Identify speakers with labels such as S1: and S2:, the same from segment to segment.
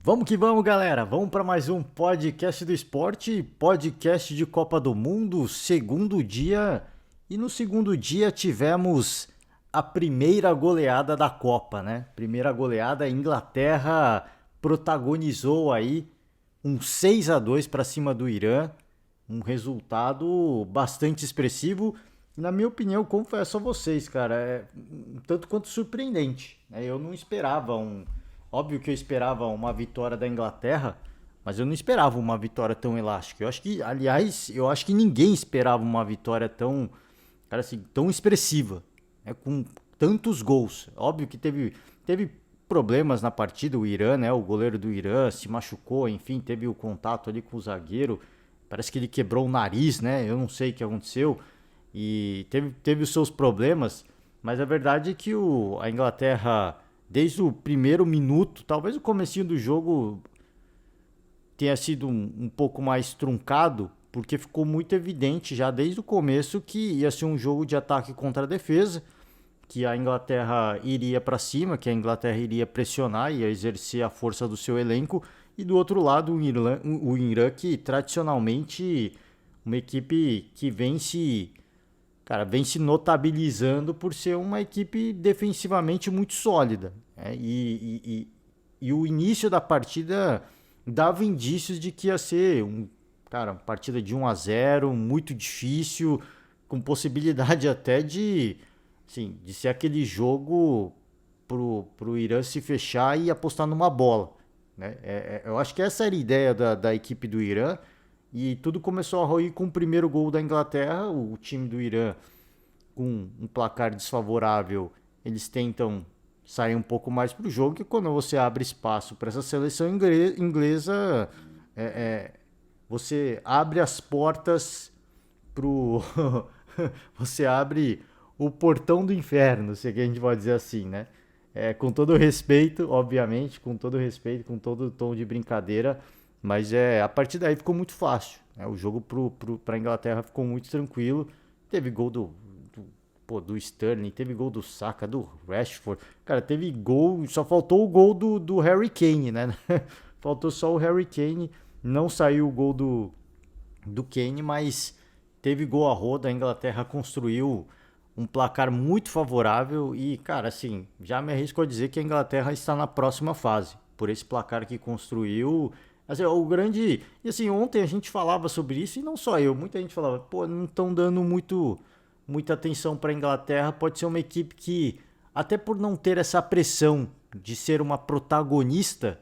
S1: Vamos que vamos, galera. Vamos para mais um podcast do esporte, podcast de Copa do Mundo, segundo dia. E no segundo dia tivemos a primeira goleada da Copa, né? Primeira goleada, a Inglaterra protagonizou aí um 6-2 para cima do Irã, um resultado bastante expressivo. Na minha opinião, confesso a vocês, cara, um tanto quanto surpreendente, né? Eu não esperava um. Óbvio que eu esperava uma vitória da Inglaterra, mas eu não esperava uma vitória tão elástica. Eu acho que, aliás, eu acho que ninguém esperava uma vitória tão, cara, assim, tão expressiva, né? Com tantos gols. Óbvio que teve problemas na partida, o Irã, né? O goleiro do Irã se machucou, enfim, teve o contato ali com o zagueiro. Parece que ele quebrou o nariz, né? Eu não sei o que aconteceu. E teve os seus problemas, mas a verdade é que a Inglaterra, desde o primeiro minuto, talvez o comecinho do jogo tenha sido um pouco mais truncado, porque ficou muito evidente já desde o começo que ia ser um jogo de ataque contra a defesa, que a Inglaterra iria para cima, que a Inglaterra iria pressionar, ia exercer a força do seu elenco, e do outro lado o Irã que tradicionalmente uma equipe que vem se notabilizando por ser uma equipe defensivamente muito sólida, né? E o início da partida dava indícios de que ia ser uma partida de 1-0 muito difícil, com possibilidade até de ser aquele jogo pro Irã se fechar e apostar numa bola, né? Eu acho que essa era a ideia da equipe do Irã. E tudo começou a ruir com o primeiro gol da Inglaterra. O time do Irã, com um placar desfavorável, eles tentam sair um pouco mais para o jogo. E quando você abre espaço para essa seleção inglesa, é, é, você abre as portas pro. Você abre o portão do inferno, se é que a gente pode dizer assim, né? Com todo respeito, obviamente, com todo respeito, com todo tom de brincadeira, mas a partir daí ficou muito fácil, né? O jogo para a Inglaterra ficou muito tranquilo. Teve gol do Sterling, teve gol do Saka, do Rashford. Cara, teve gol, só faltou o gol do Harry Kane, né? Faltou só o Harry Kane, não saiu o gol do Kane, mas teve gol a roda. A Inglaterra construiu um placar muito favorável e, cara, assim, já me arrisco a dizer que a Inglaterra está na próxima fase, por esse placar que construiu. Assim, o grande. E assim, ontem a gente falava sobre isso, e não só eu, muita gente falava, pô, não estão dando muita atenção para a Inglaterra. Pode ser uma equipe que, até por não ter essa pressão de ser uma protagonista,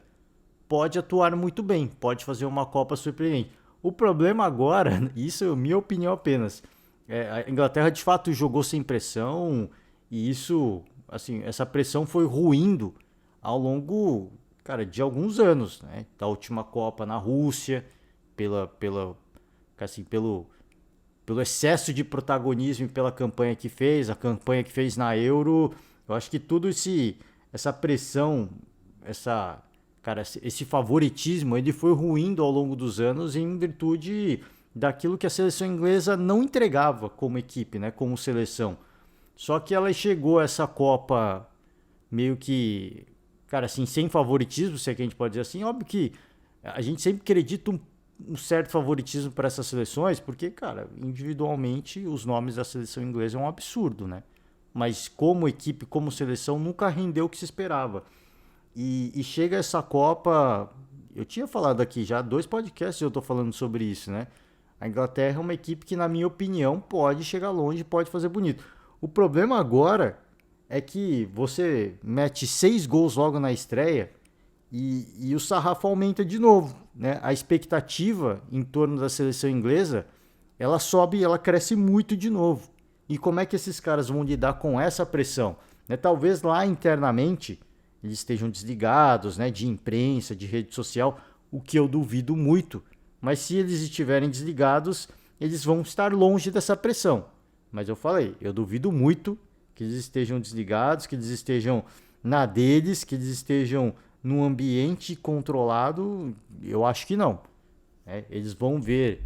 S1: pode atuar muito bem, pode fazer uma Copa surpreendente. O problema agora, isso é minha opinião apenas, a Inglaterra de fato jogou sem pressão e isso, assim, essa pressão foi ruindo ao longo, cara, de alguns anos, né? Da última Copa na Rússia, assim, pelo excesso de protagonismo e pela campanha que fez, a campanha que fez na Euro. Eu acho que essa pressão, esse favoritismo, ele foi ruindo ao longo dos anos em virtude daquilo que a seleção inglesa não entregava como equipe, né, como seleção. Só que ela chegou a essa Copa meio que, cara, assim, sem favoritismo, se é que a gente pode dizer assim. Óbvio que a gente sempre acredita um certo favoritismo para essas seleções, porque, cara, individualmente os nomes da seleção inglesa é um absurdo, né? Mas como equipe, como seleção, nunca rendeu o que se esperava. E chega essa Copa, eu tinha falado aqui já, 2 podcasts eu tô falando sobre isso, né? A Inglaterra é uma equipe que, na minha opinião, pode chegar longe, pode fazer bonito. O problema agora é que você mete 6 gols logo na estreia e o sarrafo aumenta de novo, né? A expectativa em torno da seleção inglesa, ela sobe e ela cresce muito de novo. E como é que esses caras vão lidar com essa pressão? Né? Talvez lá internamente eles estejam desligados, né, de imprensa, de rede social, o que eu duvido muito. Mas se eles estiverem desligados, eles vão estar longe dessa pressão. Mas eu falei, eu duvido muito que eles estejam desligados, que eles estejam na deles, que eles estejam num ambiente controlado. Eu acho que não. Eles vão ver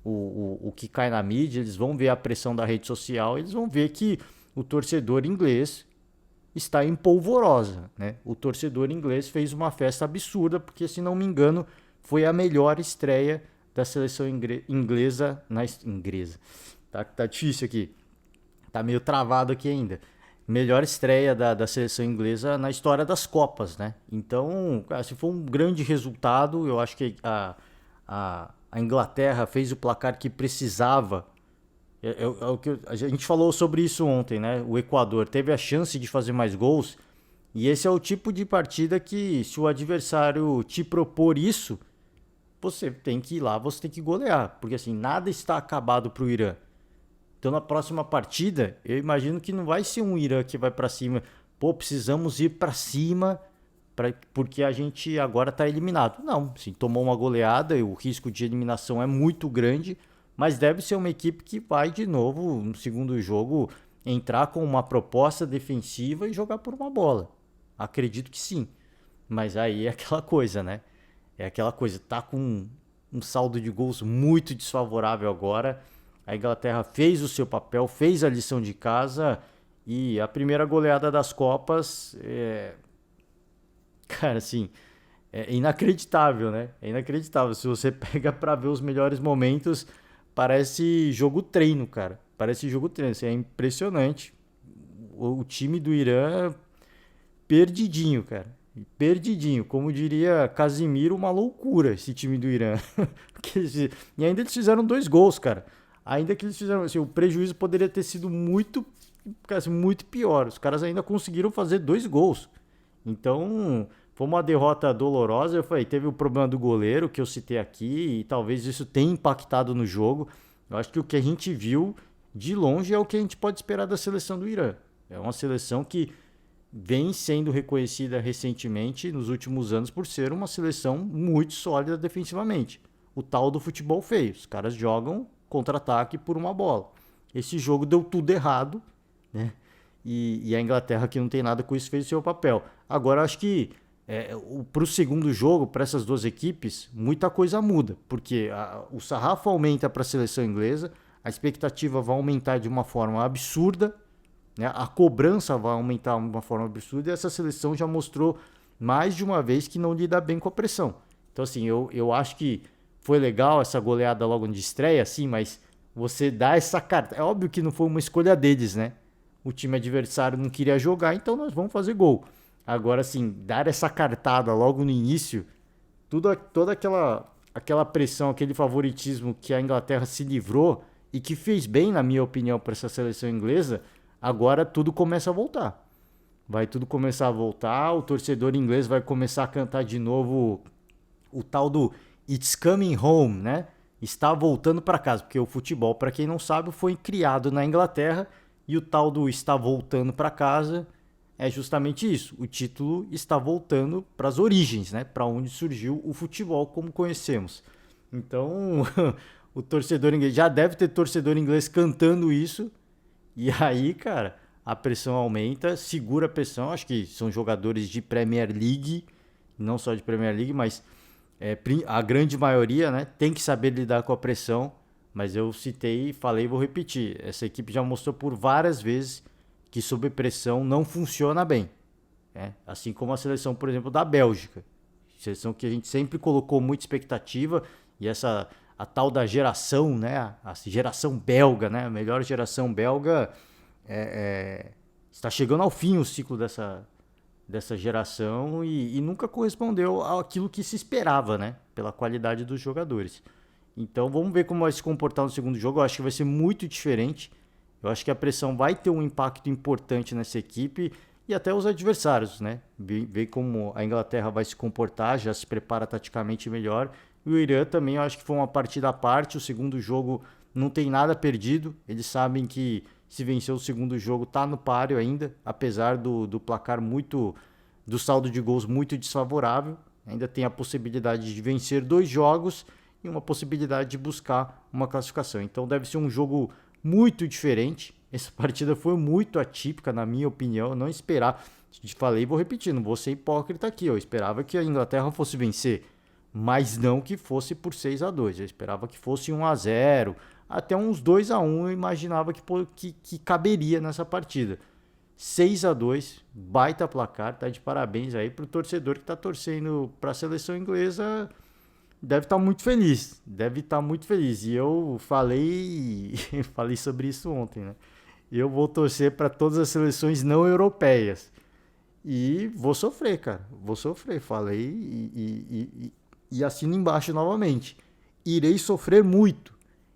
S1: o que cai na mídia, eles vão ver a pressão da rede social, eles vão ver que o torcedor inglês está em polvorosa, né? O torcedor inglês fez uma festa absurda, porque, se não me engano, foi a melhor estreia da seleção inglesa inglesa. Tá difícil aqui. Tá meio travado aqui ainda. Melhor estreia da seleção inglesa na história das Copas, né? Então, cara, se for um grande resultado, eu acho que a Inglaterra fez o placar que precisava. A gente falou sobre isso ontem, né? O Equador teve a chance de fazer mais gols. E esse é o tipo de partida que, se o adversário te propor isso, você tem que ir lá, você tem que golear. Porque assim, nada está acabado para o Irã. Então, na próxima partida, eu imagino que não vai ser um Irã que vai para cima. Pô, precisamos ir para cima porque a gente agora está eliminado. Não, sim, tomou uma goleada e o risco de eliminação é muito grande, mas deve ser uma equipe que vai de novo, no segundo jogo, entrar com uma proposta defensiva e jogar por uma bola. Acredito que sim. Mas aí é aquela coisa, né? É aquela coisa, tá com um saldo de gols muito desfavorável agora. A Inglaterra fez o seu papel, fez a lição de casa e a primeira goleada das Copas cara, assim, é inacreditável, né? É inacreditável. Se você pega pra ver os melhores momentos, parece jogo treino, cara. Parece jogo treino, assim, é impressionante. O time do Irã perdidinho, cara. Perdidinho, como diria Casimiro, uma loucura esse time do Irã. E ainda eles fizeram 2 gols, cara. Ainda que eles fizeram, assim, o prejuízo poderia ter sido muito, assim, muito pior. Os caras ainda conseguiram fazer 2 gols. Então, foi uma derrota dolorosa. Eu falei, teve o problema do goleiro que eu citei aqui e talvez isso tenha impactado no jogo. Eu acho que o que a gente viu de longe é o que a gente pode esperar da seleção do Irã. É uma seleção que vem sendo reconhecida recentemente, nos últimos anos, por ser uma seleção muito sólida defensivamente. O tal do futebol feio. Os caras jogam contra-ataque por uma bola. Esse jogo deu tudo errado, né? E a Inglaterra, que não tem nada com isso, fez o seu papel. Agora, acho que para o segundo jogo, para essas duas equipes, muita coisa muda, porque o sarrafo aumenta para a seleção inglesa, a expectativa vai aumentar de uma forma absurda, né? A cobrança vai aumentar de uma forma absurda e essa seleção já mostrou mais de uma vez que não lida bem com a pressão. Então, assim, eu acho que foi legal essa goleada logo de estreia, sim, mas você dá essa carta. É óbvio que não foi uma escolha deles, né? O time adversário não queria jogar, então nós vamos fazer gol. Agora, assim, dar essa cartada logo no início, toda aquela pressão, aquele favoritismo que a Inglaterra se livrou e que fez bem, na minha opinião, para essa seleção inglesa, agora tudo começa a voltar. Vai tudo começar a voltar, o torcedor inglês vai começar a cantar de novo o tal do It's Coming Home, né? Está voltando para casa, porque o futebol, para quem não sabe, foi criado na Inglaterra e o tal do está voltando para casa é justamente isso. O título está voltando para as origens, né? Para onde surgiu o futebol como conhecemos. Então, o torcedor inglês já deve ter torcedor inglês cantando isso. E aí, cara, a pressão aumenta, segura a pressão. Acho que são jogadores de Premier League, não só de Premier League, mas a grande maioria, né, tem que saber lidar com a pressão. Mas eu citei, falei e vou repetir. Essa equipe já mostrou por várias vezes que sob pressão não funciona bem, né? Assim como a seleção, por exemplo, da Bélgica. Seleção que a gente sempre colocou muita expectativa. E a tal da geração, né? A geração belga, né? A melhor geração belga está chegando ao fim o ciclo dessa geração e nunca correspondeu àquilo que se esperava, né? Pela qualidade dos jogadores. Então vamos ver como vai se comportar no segundo jogo. Eu acho que vai ser muito diferente. Eu acho que a pressão vai ter um impacto importante nessa equipe e até os adversários, né? Ver como a Inglaterra vai se comportar, já se prepara taticamente melhor. E o Irã também, eu acho que foi uma partida à parte. O segundo jogo não tem nada perdido. Eles sabem que se vencer o segundo jogo tá no páreo ainda, apesar do placar do saldo de gols muito desfavorável. Ainda tem a possibilidade de vencer 2 jogos e uma possibilidade de buscar uma classificação. Então deve ser um jogo muito diferente. Essa partida foi muito atípica, na minha opinião. Eu não esperava. Falei e vou repetir, não vou ser hipócrita aqui. Eu esperava que a Inglaterra fosse vencer, mas não que fosse por 6-2. Eu esperava que fosse 1-0, até uns 2-1 eu imaginava que caberia nessa partida. 6-2, baita placar, tá de parabéns aí pro torcedor que tá torcendo para a seleção inglesa, deve estar muito feliz, deve estar muito feliz. E eu falei, falei sobre isso ontem, né? Eu vou torcer para todas as seleções não europeias. E vou sofrer, cara. Vou sofrer. Falei e assino embaixo novamente. Irei sofrer muito.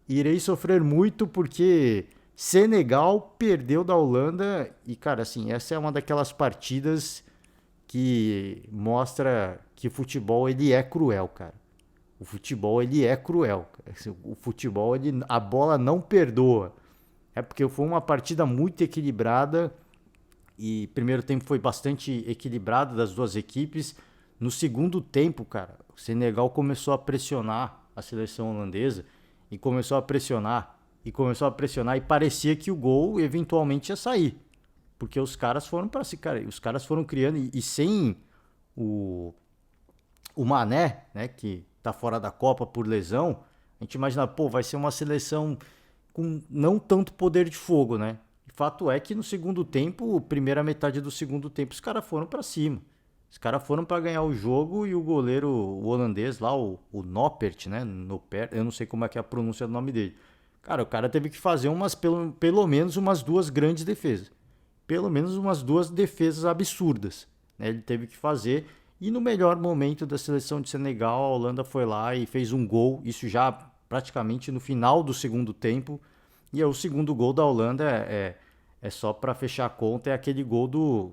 S1: Irei sofrer muito porque Senegal perdeu da Holanda. E, cara, assim, essa é uma daquelas partidas que mostra que o futebol ele é cruel, cara. O futebol ele é cruel. O futebol, a bola não perdoa. É porque foi uma partida muito equilibrada e primeiro tempo foi bastante equilibrado das duas equipes. No segundo tempo, cara, o Senegal começou a pressionar a seleção holandesa e começou a pressionar e começou a pressionar e parecia que o gol eventualmente ia sair, porque os caras foram para se, cara, os caras foram criando e sem o o Mané, né, que tá fora da Copa por lesão, a gente imagina, pô, vai ser uma seleção com não tanto poder de fogo, né? Fato é que no segundo tempo, primeira metade do segundo tempo, os caras foram para cima. Os caras foram para ganhar o jogo e o goleiro o holandês lá, o Noppert, né? Eu não sei como é que é a pronúncia do nome dele. Cara, o cara teve que fazer pelo menos umas duas grandes defesas. Pelo menos umas duas defesas absurdas, né? Ele teve que fazer. E no melhor momento da seleção de Senegal, a Holanda foi lá e fez um gol. Isso já praticamente no final do segundo tempo. E o segundo gol da Holanda é só para fechar a conta, é aquele gol do.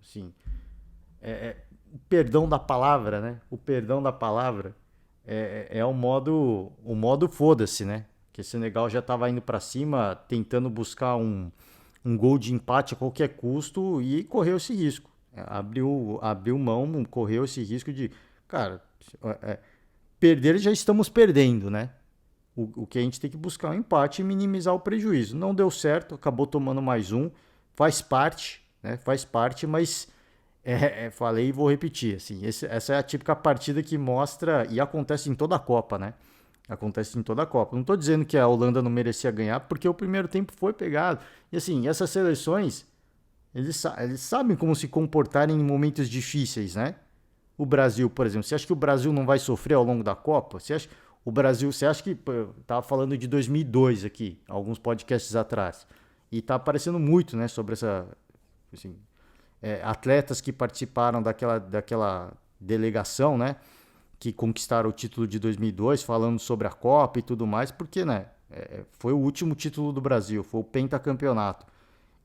S1: Assim, o perdão da palavra, né? O perdão da palavra é o modo foda-se, né? Que o Senegal já estava indo para cima, tentando buscar um gol de empate a qualquer custo e correu esse risco. Abriu mão, correu esse risco de, cara, perder já estamos perdendo, né? O que a gente tem que buscar é um empate e minimizar o prejuízo. Não deu certo, acabou tomando mais um, faz parte, né? Faz parte, mas falei e vou repetir, assim, essa é a típica partida que mostra, e acontece em toda a Copa, né? Acontece em toda a Copa. Não estou dizendo que a Holanda não merecia ganhar, porque o primeiro tempo foi pegado. E assim, essas seleções, eles sabem como se comportar em momentos difíceis, né? O Brasil, por exemplo, você acha que o Brasil não vai sofrer ao longo da Copa? Você acha que, eu tava falando de 2002 aqui, alguns podcasts atrás, e tá aparecendo muito, né, sobre essa, assim, atletas que participaram daquela delegação, né, que conquistaram o título de 2002, falando sobre a Copa e tudo mais, porque, né, foi o último título do Brasil, foi o pentacampeonato.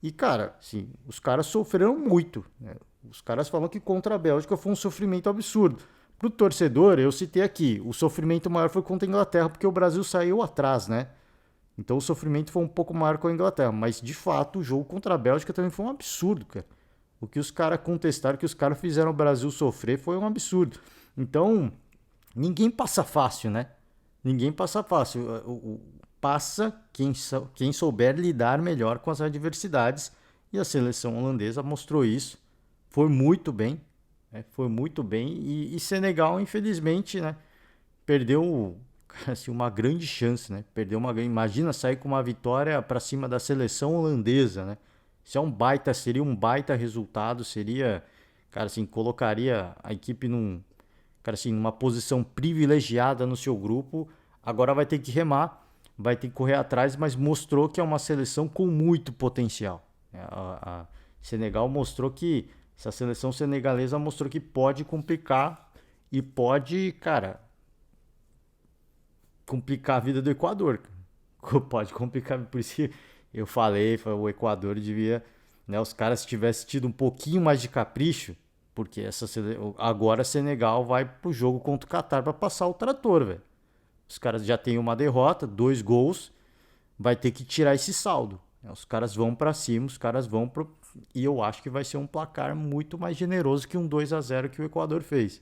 S1: E, cara, assim, os caras sofreram muito, né? Os caras falam que contra a Bélgica foi um sofrimento absurdo. Pro torcedor, eu citei aqui, o sofrimento maior foi contra a Inglaterra, porque o Brasil saiu atrás, né? Então o sofrimento foi um pouco maior com a Inglaterra. Mas, de fato, o jogo contra a Bélgica também foi um absurdo, cara. O que os caras contestaram, o que os caras fizeram o Brasil sofrer foi um absurdo. Então, ninguém passa fácil, né? Ninguém passa fácil. Passa quem souber lidar melhor com as adversidades. E a seleção holandesa mostrou isso. Foi muito bem. Né? Foi muito bem. E Senegal, infelizmente, né? Perdeu assim, uma grande chance, né? Imagina sair com uma vitória para cima da seleção holandesa, né? Isso seria um baita resultado, seria, cara, assim, colocaria a equipe cara, assim, numa posição privilegiada no seu grupo. Agora vai ter que remar, vai ter que correr atrás, mas mostrou que é uma seleção com muito potencial. A Senegal mostrou que essa seleção senegalesa mostrou que pode complicar e pode, cara, complicar a vida do Equador. Pode complicar, por isso que eu falei, o Equador devia, né, os caras se tivessem tido um pouquinho mais de capricho, porque agora Senegal vai pro jogo contra o Catar para passar o trator, velho. Os caras já têm uma derrota, 2 gols, vai ter que tirar esse saldo. Os caras vão para cima, os caras vão pro... E eu acho que vai ser um placar muito mais generoso que um 2-0 que o Equador fez.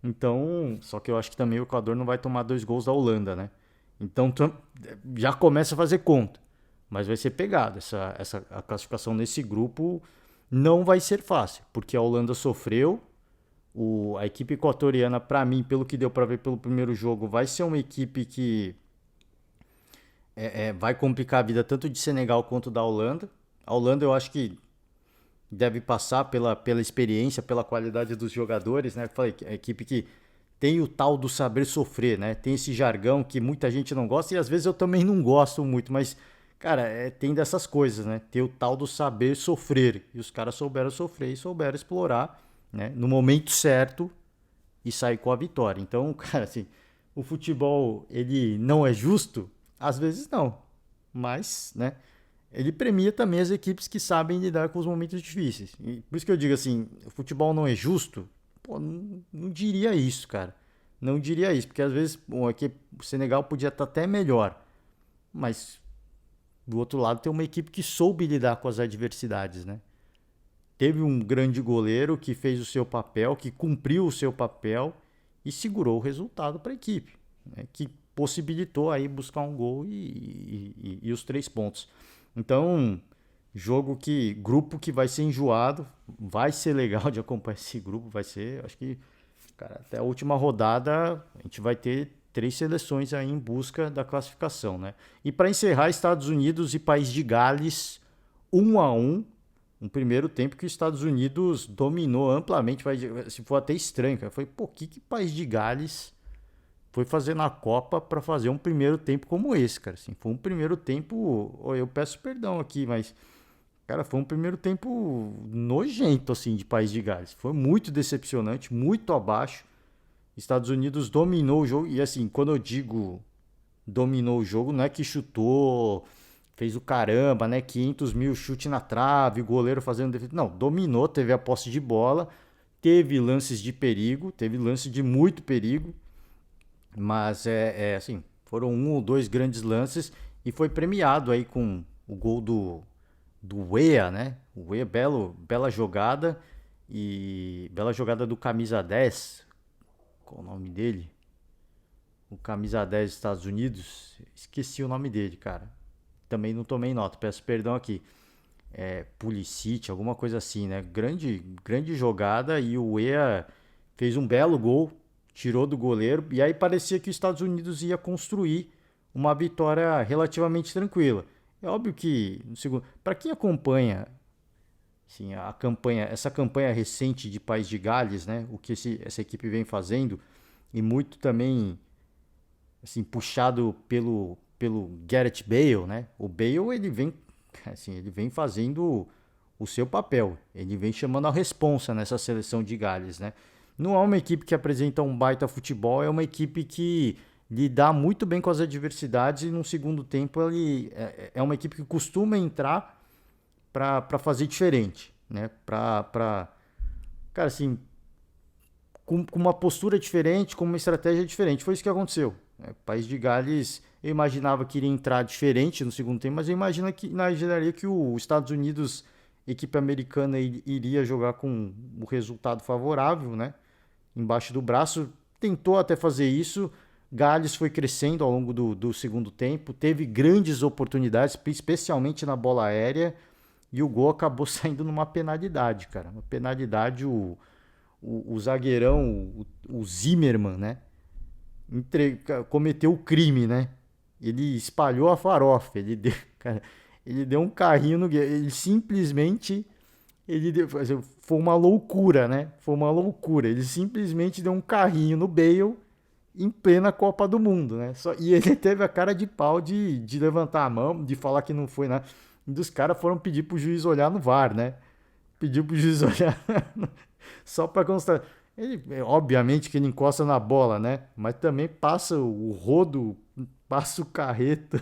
S1: Então, só que eu acho que também o Equador não vai tomar 2 gols da Holanda, né? Então já começa a fazer conta. Mas vai ser pegado. A classificação nesse grupo não vai ser fácil, porque a Holanda sofreu. A equipe equatoriana, para mim, pelo que deu para ver pelo primeiro jogo, vai ser uma equipe que vai complicar a vida tanto de Senegal quanto da Holanda. A Holanda eu acho que deve passar pela experiência, pela qualidade dos jogadores, né? Falei, a equipe que tem o tal do saber sofrer, né? Tem esse jargão que muita gente não gosta e às vezes eu também não gosto muito, mas, cara, tem dessas coisas, né? Tem o tal do saber sofrer. E os caras souberam sofrer e souberam explorar, né? No momento certo e sair com a vitória. Então, cara, assim, o futebol, ele não é justo? Às vezes não. Mas, né? Ele premia também as equipes que sabem lidar com os momentos difíceis. E por isso que eu digo assim, o futebol não é justo? Pô, não diria isso, cara. Não diria isso, porque às vezes bom, aqui, o Senegal podia estar até melhor, mas do outro lado tem uma equipe que soube lidar com as adversidades, né? Teve um grande goleiro que fez o seu papel, que cumpriu o seu papel e segurou o resultado para a equipe, né? Que possibilitou aí buscar um gol e os 3 pontos. Então, grupo que vai ser enjoado, vai ser legal de acompanhar esse grupo, vai ser, acho que, cara, até a última rodada a gente vai ter 3 seleções aí em busca da classificação, né? E para encerrar, Estados Unidos e País de Gales, 1-1, um primeiro tempo que os Estados Unidos dominou amplamente, se for até estranho, cara, foi pô, que País de Gales foi fazer na Copa para fazer um primeiro tempo como esse, cara. Assim, foi um primeiro tempo. Eu peço perdão aqui, mas, cara, foi um primeiro tempo nojento, assim, de País de Gales. Foi muito decepcionante, muito abaixo. Estados Unidos dominou o jogo. E, assim, quando eu digo dominou o jogo, não é que chutou, fez o caramba, né? 500 mil chute na trave, goleiro fazendo defesa. Não, dominou, teve a posse de bola, teve lances de perigo, teve lance de muito perigo. Mas assim, foram 1 ou 2 grandes lances e foi premiado aí com o gol do Weah, né? O Weah, bela jogada e bela jogada do camisa 10. Qual o nome dele? O camisa 10 dos Estados Unidos. Esqueci o nome dele, cara. Também não tomei nota, peço perdão aqui. Pulisic, alguma coisa assim, né? Grande jogada e o Weah fez um belo gol, tirou do goleiro e aí parecia que os Estados Unidos ia construir uma vitória relativamente tranquila. É óbvio que no segundo, para quem acompanha assim, essa campanha recente de País de Gales, né? O que essa equipe vem fazendo e muito também assim puxado pelo Gareth Bale, né? O Bale ele vem fazendo o seu papel, ele vem chamando a responsa nessa seleção de Gales, né? Não é uma equipe que apresenta um baita futebol, é uma equipe que lidar muito bem com as adversidades e no segundo tempo ele é uma equipe que costuma entrar para fazer diferente, né? Cara, assim, com uma postura diferente, com uma estratégia diferente. Foi isso que aconteceu. O País de Gales, eu imaginava que iria entrar diferente no segundo tempo, mas eu imaginaria que os Estados Unidos, equipe americana, iria jogar com o resultado favorável, né? Embaixo do braço. Tentou até fazer isso. Gales foi crescendo ao longo do segundo tempo, teve grandes oportunidades, especialmente na bola aérea, e o gol acabou saindo numa penalidade, cara. Uma penalidade, o zagueirão, o Zimmermann, né? Cometeu o crime, né? Ele espalhou a farofa, cara, ele deu um carrinho no ele simplesmente foi uma loucura, né? Foi uma loucura. Ele simplesmente deu um carrinho no Bale em plena Copa do Mundo, né? E ele teve a cara de pau de levantar a mão, de falar que não foi nada. E dos caras foram pedir pro juiz olhar no VAR, né? Pediu pro juiz olhar só para constar. Obviamente que ele encosta na bola, né? Mas também passa o rodo, passa o carreto.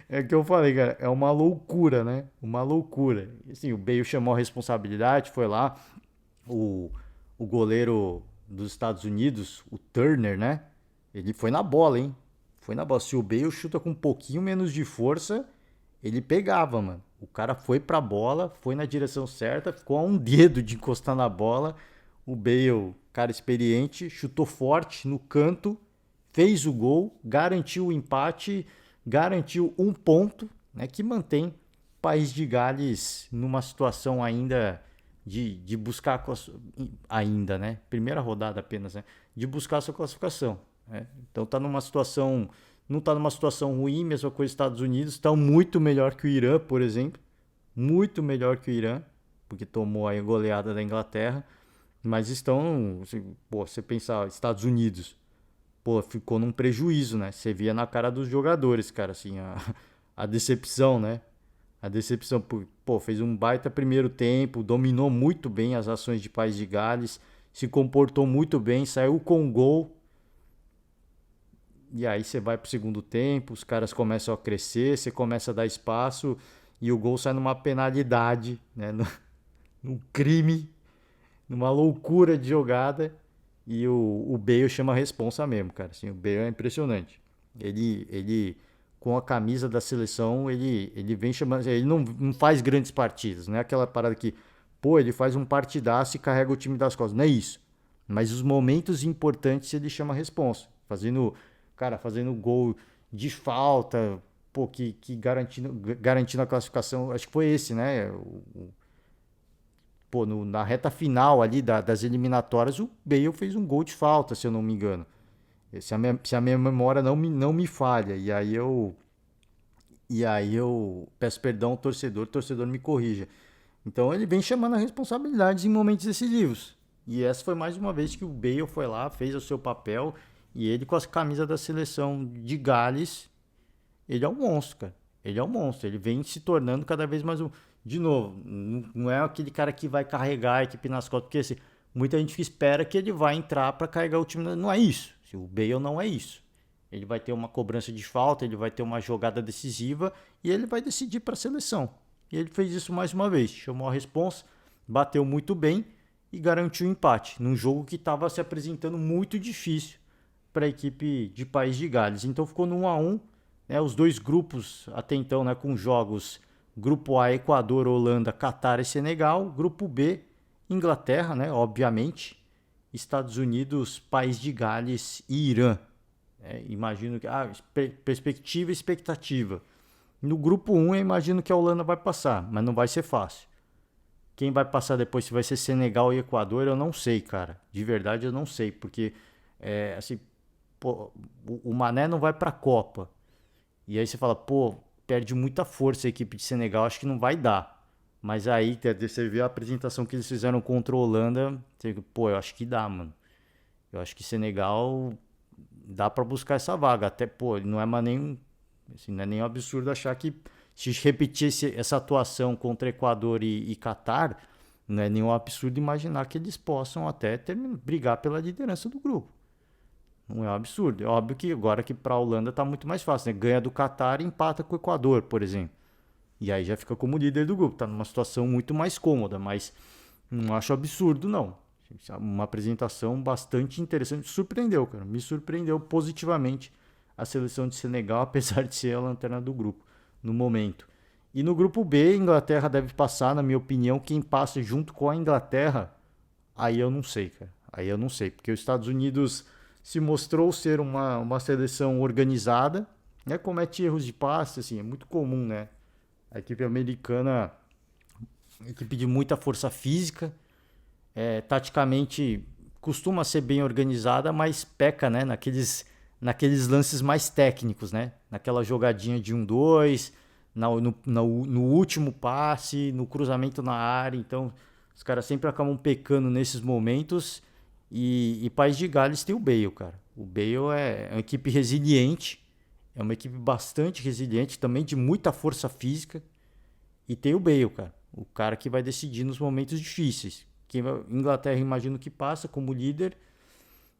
S1: É o que eu falei, cara. É uma loucura, né? Uma loucura. E, assim, o Bale chamou a responsabilidade, foi lá. O, o goleiro dos Estados Unidos, o Turner, né? Ele foi na bola, hein? Foi na bola. Se o Bale chuta com um pouquinho menos de força, ele pegava, mano. O cara foi pra bola, foi na direção certa, ficou a um dedo de encostar na bola. O Bale, cara experiente, chutou forte no canto, fez o gol, garantiu o empate, garantiu 1 ponto, né, que mantém o País de Gales numa situação ainda de buscar ainda, né? Primeira rodada apenas, né? De buscar sua classificação. Né? Então tá numa situação. Não está numa situação ruim, mesma coisa os Estados Unidos, estão muito melhor que o Irã, por exemplo. muito melhor que o Irã, porque tomou aí a goleada da Inglaterra, mas estão, pô, você pensar, Estados Unidos, pô, ficou num prejuízo, né? Você via na cara dos jogadores, cara, assim, a decepção, né? A decepção, pô, fez um baita primeiro tempo, dominou muito bem as ações de País de Gales, se comportou muito bem, saiu com gol. E aí você vai pro segundo tempo, os caras começam a crescer, você começa a dar espaço e o gol sai numa penalidade, né? Num crime, numa loucura de jogada. E o Bale chama a responsa mesmo, cara. Assim, o Bale é impressionante. Ele com a camisa da seleção, ele vem chamando. Ele não faz grandes partidas, não é aquela parada que, pô, ele faz um partidaço e carrega o time das costas. Não é isso. Mas os momentos importantes ele chama a responsa. Fazendo, cara, fazendo gol de falta, pô, que garantindo a classificação. Acho que foi esse, né? Pô, na reta final ali das eliminatórias, o Bale fez um gol de falta, se eu não me engano. Se a minha memória não me falha. E aí eu peço perdão ao torcedor, o torcedor me corrija. Então ele vem chamando a responsabilidades em momentos decisivos. E essa foi mais uma vez que o Bale foi lá, fez o seu papel, e ele com as camisas da seleção de Gales, ele é um monstro, cara. Ele é um monstro. Ele vem se tornando cada vez mais um. De novo, não é aquele cara que vai carregar a equipe nas costas, porque assim, muita gente espera que ele vai entrar para carregar o time. Não é isso. O Bale não é isso. Ele vai ter uma cobrança de falta, ele vai ter uma jogada decisiva e ele vai decidir para a seleção. E ele fez isso mais uma vez. Chamou a responsa, bateu muito bem e garantiu o empate num jogo que estava se apresentando muito difícil para a equipe de País de Gales. Então ficou no 1-1, né, os dois grupos até então, né, com jogos Grupo A, Equador, Holanda, Catar e Senegal. Grupo B, Inglaterra, né, obviamente, Estados Unidos, País de Gales e Irã. Imagino que perspectiva e expectativa. No grupo 1 eu imagino que a Holanda vai passar, mas não vai ser fácil. Quem vai passar depois, se vai ser Senegal e Equador, eu não sei, cara. De verdade eu não sei, porque assim, pô, o Mané não vai para a Copa. E aí você fala, pô, perde muita força a equipe de Senegal, acho que não vai dar. Mas aí você vê a apresentação que eles fizeram contra a Holanda, você, pô, eu acho que dá, mano. Eu acho que Senegal dá para buscar essa vaga. Até, pô, não é mais nem, assim, não é nem um absurdo achar que se repetir essa atuação contra Equador e Catar, não é nenhum absurdo imaginar que eles possam até brigar pela liderança do grupo. Não é um absurdo. É óbvio que agora que para a Holanda tá muito mais fácil, né? Ganha do Catar e empata com o Equador, por exemplo. E aí já fica como líder do grupo. Tá numa situação muito mais cômoda, mas não acho absurdo, não. Uma apresentação bastante interessante. Surpreendeu, cara. Me surpreendeu positivamente a seleção de Senegal, apesar de ser a lanterna do grupo no momento. E no grupo B, a Inglaterra deve passar, na minha opinião. Quem passa junto com a Inglaterra, aí eu não sei, cara. Aí eu não sei, porque os Estados Unidos se mostrou ser uma seleção organizada, né? Comete erros de passe, assim, é muito comum, né? A equipe americana, equipe de muita força física, taticamente costuma ser bem organizada, mas peca, né? Naqueles lances mais técnicos, né? Naquela jogadinha de 1-2, no último passe, no cruzamento na área. Então, os caras sempre acabam pecando nesses momentos. E País de Gales tem o Bale, cara. O Bale é uma equipe resiliente, é uma equipe bastante resiliente, também de muita força física. E tem o Bale, cara. O cara que vai decidir nos momentos difíceis. Inglaterra, imagino que passa como líder.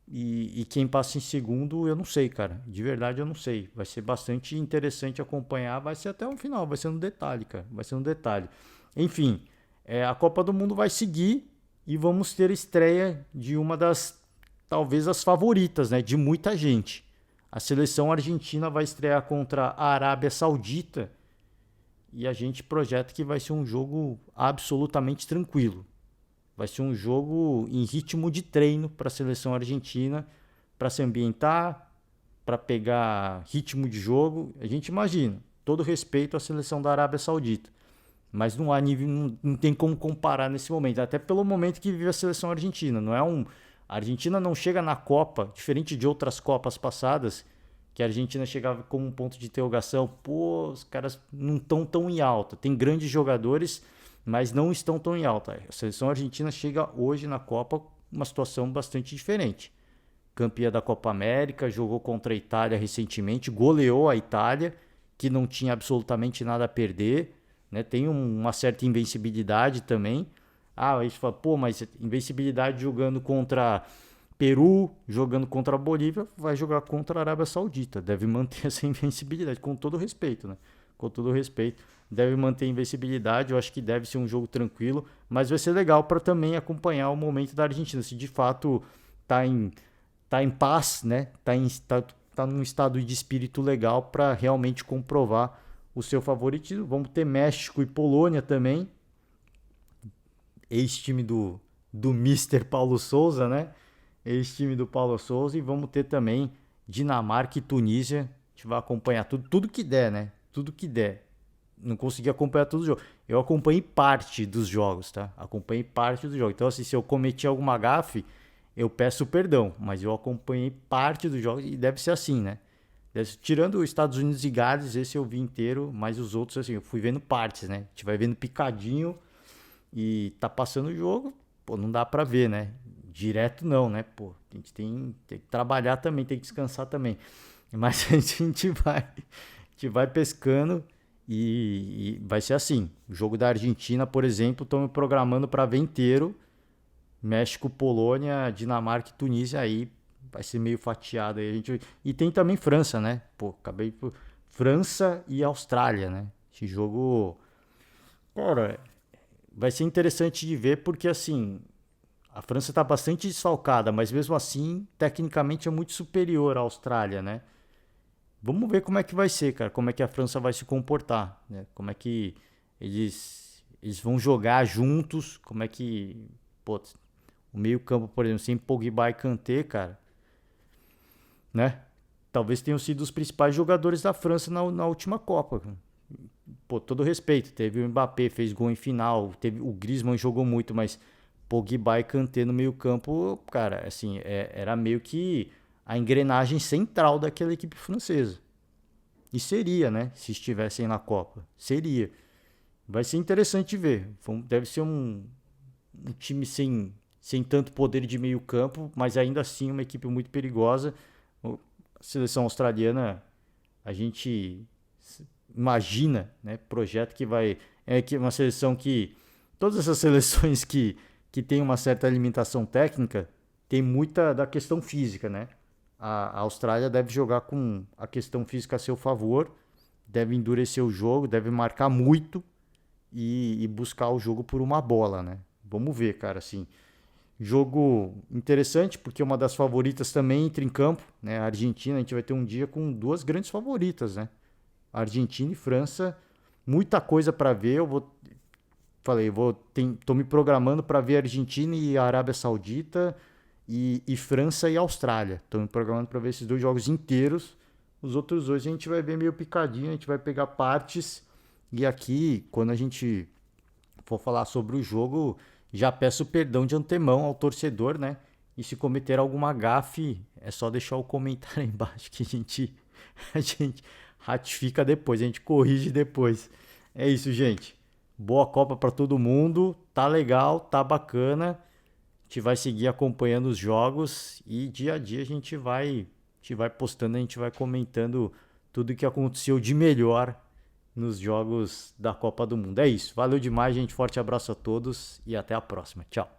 S1: E quem passa em segundo, eu não sei, cara. De verdade, eu não sei. Vai ser bastante interessante acompanhar. Vai ser até o final, vai ser no detalhe, cara. Vai ser no detalhe. Enfim, a Copa do Mundo vai seguir e vamos ter a estreia de uma das, talvez, as favoritas, né? De muita gente. A seleção argentina vai estrear contra a Arábia Saudita e a gente projeta que vai ser um jogo absolutamente tranquilo. Vai ser um jogo em ritmo de treino para a seleção argentina, para se ambientar, para pegar ritmo de jogo. A gente imagina, todo respeito à seleção da Arábia Saudita, mas não há nível, não tem como comparar nesse momento, até pelo momento que vive a seleção argentina. A Argentina não chega na Copa, diferente de outras Copas passadas, que a Argentina chegava como um ponto de interrogação. Pô, os caras não estão tão em alta. Tem grandes jogadores, mas não estão tão em alta. A seleção argentina chega hoje na Copa uma situação bastante diferente. Campeã da Copa América, jogou contra a Itália recentemente, goleou a Itália, que não tinha absolutamente nada a perder, né? Tem uma certa invencibilidade também. Ah, aí você fala, pô, mas invencibilidade jogando contra Peru, jogando contra a Bolívia, vai jogar contra a Arábia Saudita. Deve manter essa invencibilidade, com todo respeito, né? Com todo respeito. Deve manter a invencibilidade, eu acho que deve ser um jogo tranquilo, mas vai ser legal para também acompanhar o momento da Argentina, se de fato tá em paz, né? Tá num estado de espírito legal para realmente comprovar o seu favoritismo. Vamos ter México e Polônia também, ex-time do Mister Paulo Souza, né? Ex-time do Paulo Souza. E vamos ter também Dinamarca e Tunísia. A gente vai acompanhar tudo que der, né? Tudo que der. Não consegui acompanhar todos os jogos. Eu acompanhei parte dos jogos, tá? Acompanhei parte dos jogos. Então, assim, se eu cometi alguma gafe, eu peço perdão. Mas eu acompanhei parte dos jogos e deve ser assim, né? Tirando os Estados Unidos e Gales, esse eu vi inteiro. Mas os outros, assim, eu fui vendo partes, né? A gente vai vendo picadinho e tá passando o jogo. Pô, não dá pra ver, né? Direto não, né? Pô, a gente tem que trabalhar também, tem que descansar também. Mas a gente vai pescando. E vai ser assim. O jogo da Argentina, por exemplo, estão me programando para ver inteiro. México, Polônia, Dinamarca e Tunísia. Aí vai ser meio fatiado. Aí e tem também França, né? Pô, acabei por França e Austrália, né? Esse jogo, cara, vai ser interessante de ver porque assim a França está bastante desfalcada, mas mesmo assim, tecnicamente é muito superior à Austrália, né? Vamos ver como é que vai ser, cara. Como é que a França vai se comportar, né? Como é que eles vão jogar juntos. Como é que... Pô, o meio campo, por exemplo, sem Pogba e Kanté, cara, né? Talvez tenham sido os principais jogadores da França na última Copa. Pô, todo respeito. Teve o Mbappé, fez gol em final. Teve, o Griezmann jogou muito, mas Pogba e Kanté no meio campo, cara, assim, era meio que a engrenagem central daquela equipe francesa. E seria, né? Se estivessem na Copa. Seria. Vai ser interessante ver. Deve ser um time sem tanto poder de meio campo, mas ainda assim uma equipe muito perigosa. A seleção australiana, a gente imagina, né? Projeto que vai... É uma seleção que... Todas essas seleções que tem uma certa alimentação técnica, tem muita da questão física, né? A Austrália deve jogar com a questão física a seu favor, deve endurecer o jogo, deve marcar muito e buscar o jogo por uma bola, né? Vamos ver, cara, assim. Jogo interessante, porque uma das favoritas também entra em campo, né? A Argentina, a gente vai ter um dia com duas grandes favoritas, né? Argentina e França, muita coisa para ver. Tô me programando para ver Argentina e Arábia Saudita e França e Austrália. Tô me programando para ver esses dois jogos inteiros. Os outros dois a gente vai ver meio picadinho, a gente vai pegar partes. E aqui, quando a gente for falar sobre o jogo, já peço perdão de antemão ao torcedor, né? E se cometer alguma gafe, é só deixar o comentário aí embaixo que a gente ratifica depois, a gente corrige depois. É isso, gente. Boa Copa para todo mundo. Tá legal, tá bacana. A gente vai seguir acompanhando os jogos e dia a dia a gente vai postando, a gente vai comentando tudo que aconteceu de melhor nos jogos da Copa do Mundo. É isso. Valeu demais, gente. Forte abraço a todos e até a próxima. Tchau.